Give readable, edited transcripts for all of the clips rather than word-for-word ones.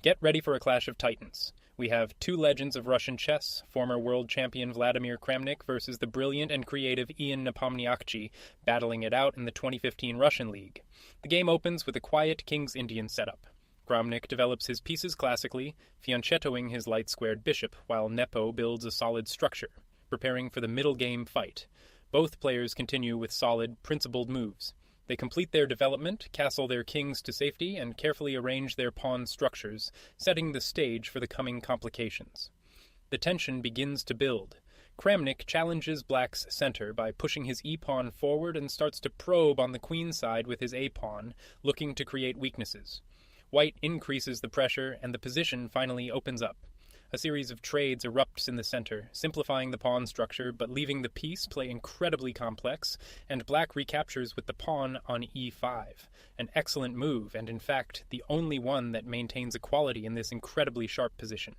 Get ready for a clash of titans. We have two legends of Russian chess, former world champion Vladimir Kramnik versus the brilliant and creative Nepomniachtchi, battling it out in the 2015 Russian League. The game opens with a quiet King's Indian setup. Kramnik develops his pieces classically, fianchettoing his light-squared bishop, while Nepo builds a solid structure, preparing for the middle game fight. Both players continue with solid, principled moves. They complete their development, castle their kings to safety, and carefully arrange their pawn structures, setting the stage for the coming complications. The tension begins to build. Kramnik challenges Black's center by pushing his e-pawn forward and starts to probe on the queen side with his a-pawn, looking to create weaknesses. White increases the pressure, and the position finally opens up. A series of trades erupts in the center, simplifying the pawn structure but leaving the piece play incredibly complex, and Black recaptures with the pawn on e5. An excellent move, and in fact, the only one that maintains equality in this incredibly sharp position.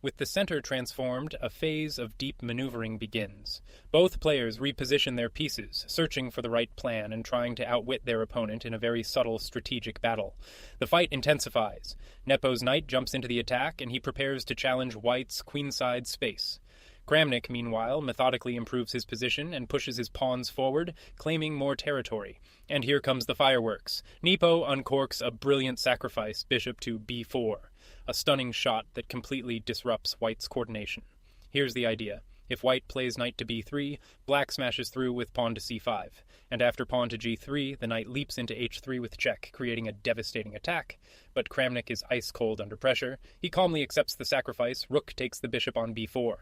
With the center transformed, a phase of deep maneuvering begins. Both players reposition their pieces, searching for the right plan and trying to outwit their opponent in a very subtle strategic battle. The fight intensifies. Nepo's knight jumps into the attack, and he prepares to challenge White's queenside space. Kramnik, meanwhile, methodically improves his position and pushes his pawns forward, claiming more territory. And here comes the fireworks. Nepo uncorks a brilliant sacrifice, bishop to b4. A stunning shot that completely disrupts White's coordination. Here's the idea. If White plays knight to b3, Black smashes through with pawn to c5. And after pawn to g3, the knight leaps into h3 with check, creating a devastating attack. But Kramnik is ice-cold under pressure. He calmly accepts the sacrifice. Rook takes the bishop on b4.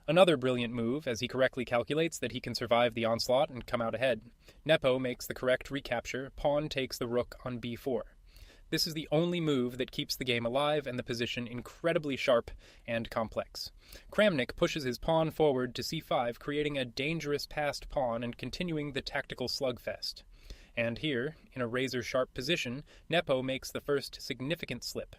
Another brilliant move, as he correctly calculates that he can survive the onslaught and come out ahead. Nepo makes the correct recapture. Pawn takes the rook on b4. This is the only move that keeps the game alive and the position incredibly sharp and complex. Kramnik pushes his pawn forward to c5, creating a dangerous passed pawn and continuing the tactical slugfest. And here, in a razor-sharp position, Nepo makes the first significant slip.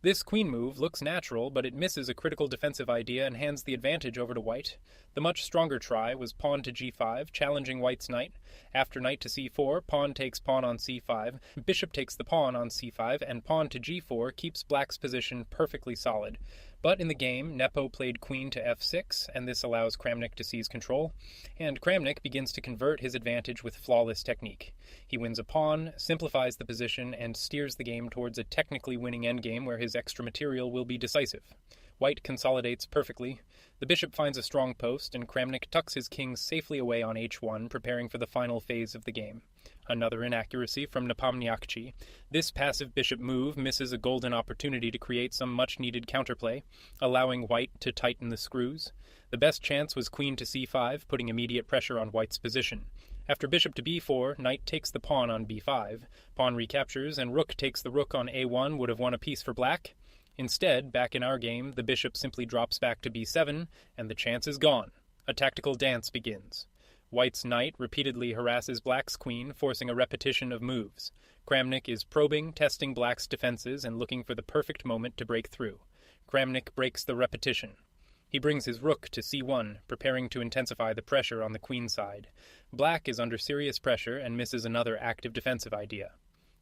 This queen move looks natural, but it misses a critical defensive idea and hands the advantage over to White. The much stronger try was pawn to g5, challenging White's knight. After knight to c4, pawn takes pawn on c5, bishop takes the pawn on c5, and pawn to g4 keeps Black's position perfectly solid. But in the game, Nepo played queen to f6, and this allows Kramnik to seize control, and Kramnik begins to convert his advantage with flawless technique. He wins a pawn, simplifies the position, and steers the game towards a technically winning endgame where his extra material will be decisive. White consolidates perfectly. The bishop finds a strong post, and Kramnik tucks his king safely away on h1, preparing for the final phase of the game. Another inaccuracy from Nepomniachtchi. This passive bishop move misses a golden opportunity to create some much-needed counterplay, allowing White to tighten the screws. The best chance was queen to c5, putting immediate pressure on White's position. After bishop to b4, knight takes the pawn on b5, pawn recaptures, and rook takes the rook on a1 would have won a piece for Black. Instead, back in our game, the bishop simply drops back to b7, and the chance is gone. A tactical dance begins. White's knight repeatedly harasses Black's queen, forcing a repetition of moves. Kramnik is probing, testing Black's defenses, and looking for the perfect moment to break through. Kramnik breaks the repetition. He brings his rook to c1, preparing to intensify the pressure on the queen side. Black is under serious pressure and misses another active defensive idea.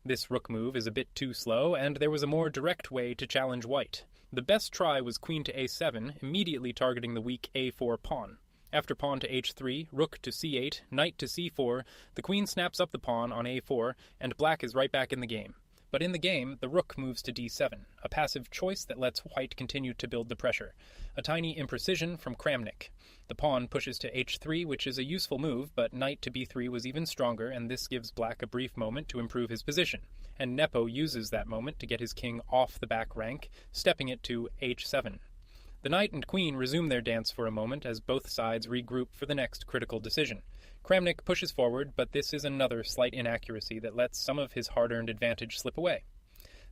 This rook move is a bit too slow, and there was a more direct way to challenge White. The best try was queen to a7, immediately targeting the weak a4 pawn. After pawn to h3, rook to c8, knight to c4, the queen snaps up the pawn on a4, and Black is right back in the game. But in the game, the rook moves to d7, a passive choice that lets White continue to build the pressure. A tiny imprecision from Kramnik. The pawn pushes to h3, which is a useful move, but knight to b3 was even stronger, and this gives Black a brief moment to improve his position. And Nepo uses that moment to get his king off the back rank, stepping it to h7. The knight and queen resume their dance for a moment as both sides regroup for the next critical decision. Kramnik pushes forward, but this is another slight inaccuracy that lets some of his hard-earned advantage slip away.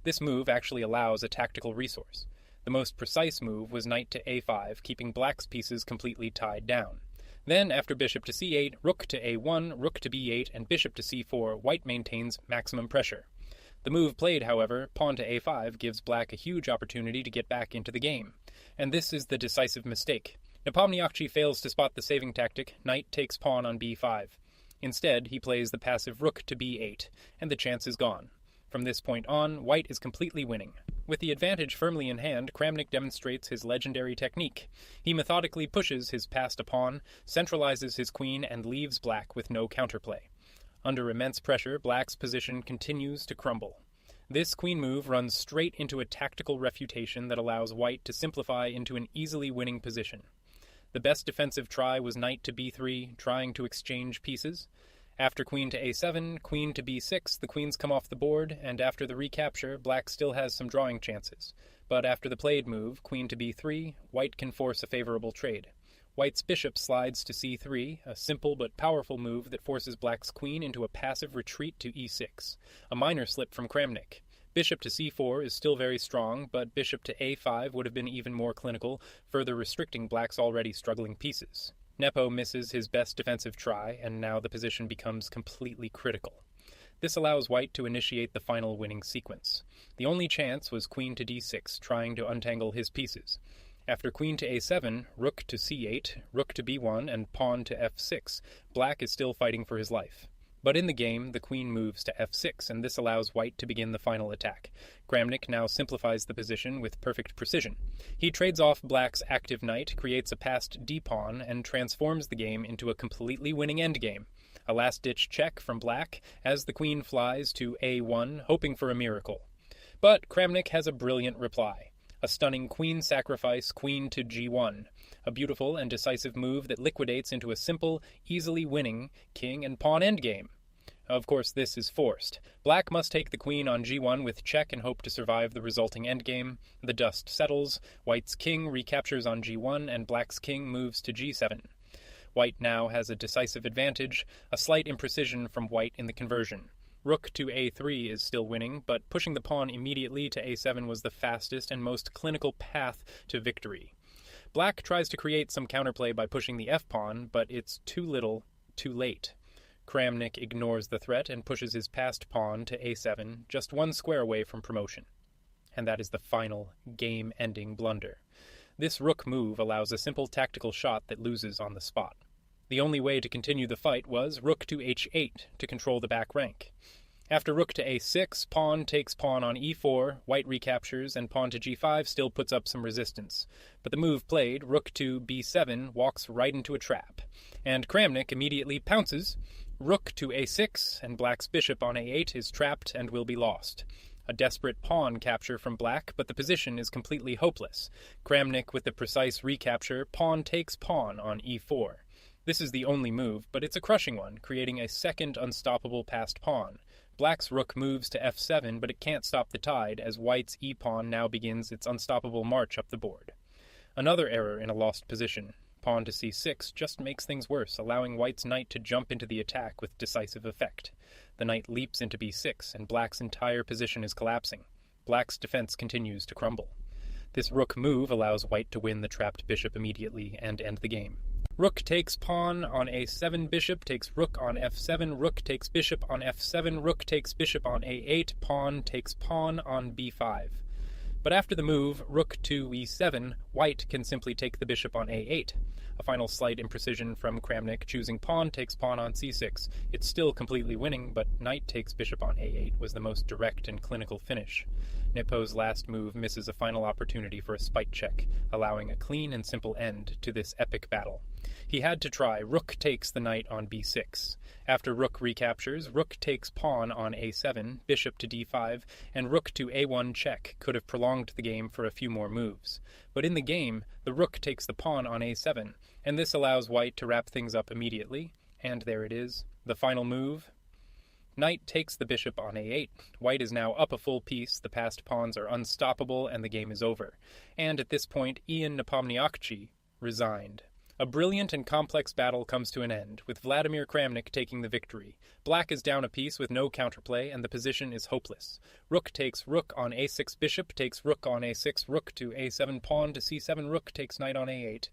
This move actually allows a tactical resource. The most precise move was knight to a5, keeping Black's pieces completely tied down. Then, after bishop to c8, rook to a1, rook to b8, and bishop to c4, White maintains maximum pressure. The move played, however, pawn to a5, gives Black a huge opportunity to get back into the game. And this is the decisive mistake. Nepomniachtchi fails to spot the saving tactic, knight takes pawn on b5. Instead, he plays the passive rook to b8, and the chance is gone. From this point on, White is completely winning. With the advantage firmly in hand, Kramnik demonstrates his legendary technique. He methodically pushes his passed pawn, centralizes his queen, and leaves black with no counterplay. Under immense pressure, black's position continues to crumble. This queen move runs straight into a tactical refutation that allows white to simplify into an easily winning position. The best defensive try was knight to b3, trying to exchange pieces. After queen to a7, queen to b6, the queens come off the board, and after the recapture, black still has some drawing chances. But after the played move, queen to b3, white can force a favorable trade. White's bishop slides to c3, a simple but powerful move that forces black's queen into a passive retreat to e6, a minor slip from Kramnik. Bishop to c4 is still very strong, but bishop to a5 would have been even more clinical, further restricting black's already struggling pieces. Nepo misses his best defensive try, and now the position becomes completely critical. This allows white to initiate the final winning sequence. The only chance was queen to d6, trying to untangle his pieces. After queen to a7, rook to c8, rook to b1, and pawn to f6, black is still fighting for his life. But in the game, the queen moves to f6, and this allows white to begin the final attack. Kramnik now simplifies the position with perfect precision. He trades off black's active knight, creates a passed d-pawn, and transforms the game into a completely winning endgame. A last-ditch check from black as the queen flies to a1, hoping for a miracle. But Kramnik has a brilliant reply. A stunning queen sacrifice, queen to g1. A beautiful and decisive move that liquidates into a simple, easily winning king and pawn endgame. Of course, this is forced. Black must take the queen on g1 with check and hope to survive the resulting endgame. The dust settles, white's king recaptures on g1, and black's king moves to g7. White now has a decisive advantage, a slight imprecision from white in the conversion. Rook to a3 is still winning, but pushing the pawn immediately to a7 was the fastest and most clinical path to victory. Black tries to create some counterplay by pushing the f-pawn, but it's too little, too late. Kramnik ignores the threat and pushes his passed pawn to a7, just one square away from promotion. And that is the final, game-ending blunder. This rook move allows a simple tactical shot that loses on the spot. The only way to continue the fight was rook to h8 to control the back rank. After rook to a6, pawn takes pawn on e4, white recaptures, and pawn to g5 still puts up some resistance. But the move played, rook to b7, walks right into a trap. And Kramnik immediately pounces. Rook to a6, and black's bishop on a8 is trapped and will be lost. A desperate pawn capture from black, but the position is completely hopeless. Kramnik with the precise recapture, pawn takes pawn on e4. This is the only move, but it's a crushing one, creating a second unstoppable passed pawn. Black's rook moves to f7, but it can't stop the tide, as white's e-pawn now begins its unstoppable march up the board. Another error in a lost position. Pawn to c6 just makes things worse, allowing white's knight to jump into the attack with decisive effect. The knight leaps into b6, and black's entire position is collapsing. Black's defense continues to crumble. This rook move allows white to win the trapped bishop immediately and end the game. Rook takes pawn on a7, bishop takes rook on f7, rook takes bishop on f7, rook takes bishop on a8, pawn takes pawn on b5. But after the move, rook to e7, white can simply take the bishop on a8. A final slight imprecision from Kramnik, choosing pawn takes pawn on c6. It's still completely winning, but knight takes bishop on a8 was the most direct and clinical finish. Nepo's last move misses a final opportunity for a spite check, allowing a clean and simple end to this epic battle. He had to try rook takes the knight on b6. After rook recaptures, rook takes pawn on a7, bishop to d5, and rook to a1 check could have prolonged the game for a few more moves. But in the game, the rook takes the pawn on a7, and this allows white to wrap things up immediately. And there it is, the final move. Knight takes the bishop on a8. White is now up a full piece, the passed pawns are unstoppable, and the game is over. And at this point, Nepomniachtchi resigned. A brilliant and complex battle comes to an end, with Vladimir Kramnik taking the victory. Black is down a piece with no counterplay, and the position is hopeless. Rook takes rook on a6, bishop takes rook on a6, rook to a7, pawn to c7, rook takes knight on a8.